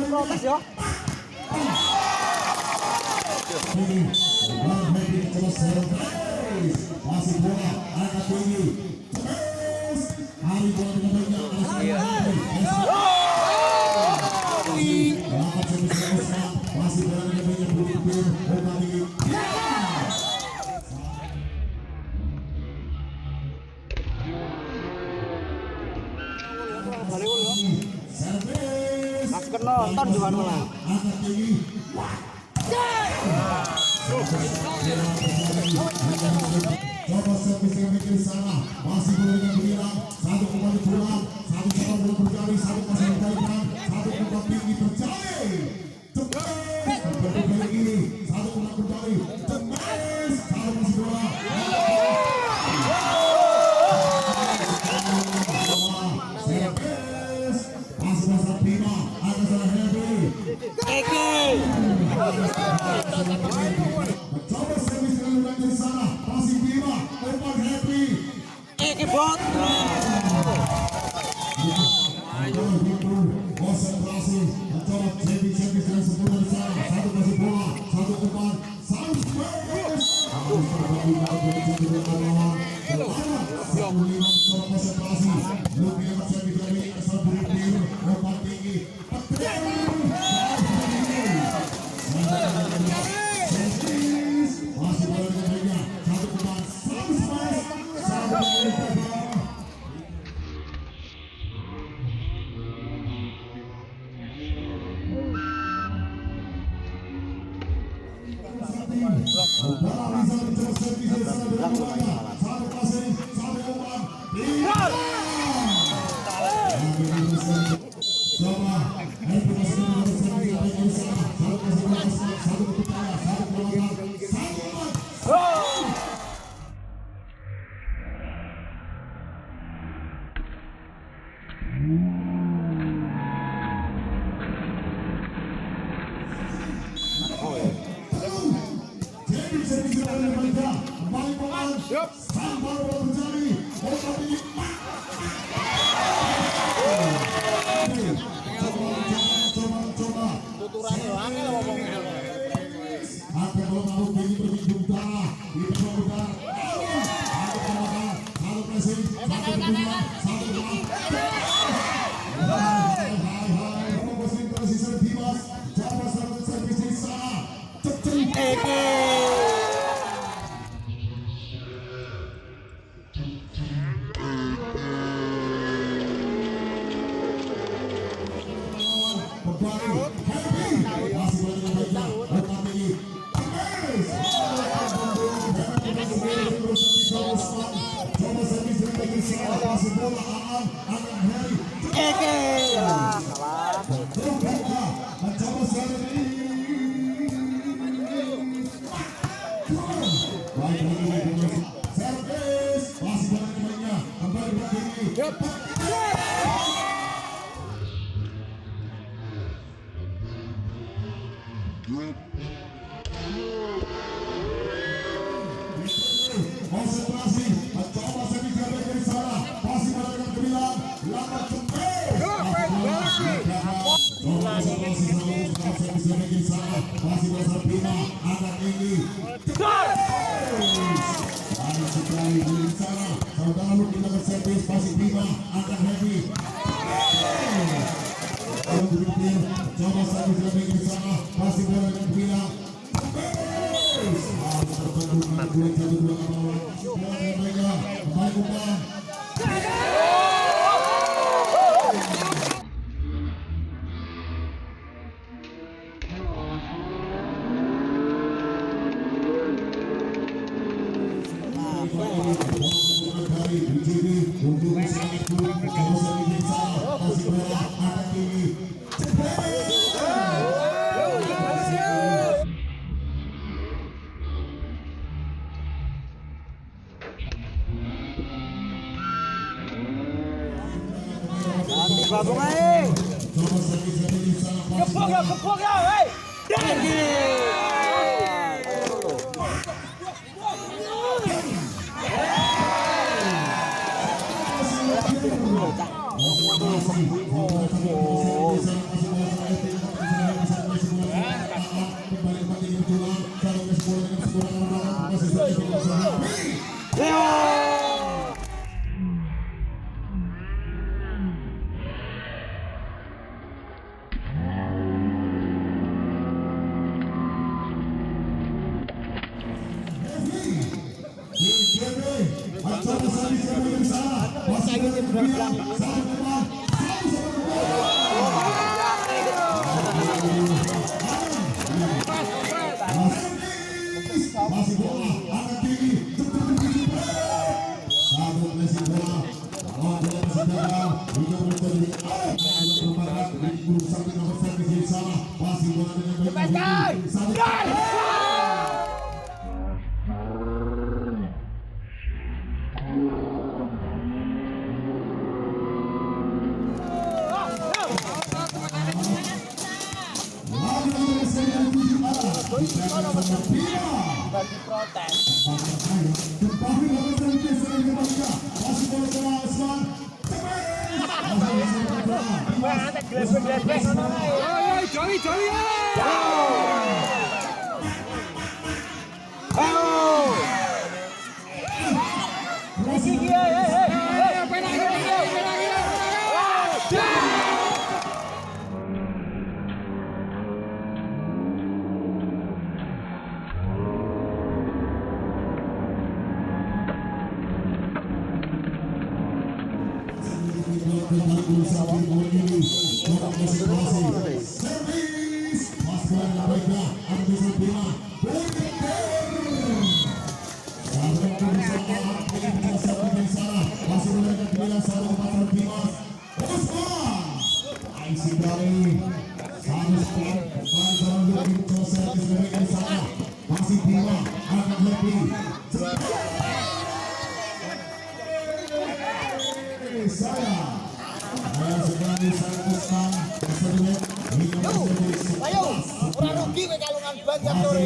Protes ya. Masih bola angkat tinggi. Hari bola masih bola nonton juga malah. Coba servis yang bikin salah, masih boleh dengan bergerak, satu kembali pulang, satu coba belum berjari, satu masih berbalikan, satu kembali tinggi terjadi. Cepat kembali ini, satu kembali berjari, temes, satu masih bola. Servis, masih masa BIMA, ada salah HEPI. Coba servis dengan bergerak sana, masih BIMA, Umpan2. Bot. Konsentrasi, mencoba servis dengan sempurna di sana. Satu masih bola, satu umpan, satu space. Harus terbagi mencoba konsentrasi. Lebih hebat servis dari asal beri umpan tinggi. Servis, masih bola dengan baiknya. Satu umpan, satu space, satu konsentrasi, mencoba servis dari sana, masih berada dengan gemilang, lambat cepet. Konsentrasi servis dari sana, masih berada BIMA, angkat tinggi. Ada sekali di sana, saudara lu kita ke servis, masih BIMA, angkat HEPI. Coba servis dari sana, masih berada dengan gemilang. Untuk Gebuk ya, hei. Masih bola angkat tinggi satu messi bola bola masih gagal hingga menjadi sampai nomor satu di sana masih bola dengan baik Bagi protes. masih BIMA akan lebih saya sekali saya pesan Ayo, orang rugi we kalungan banyak sore.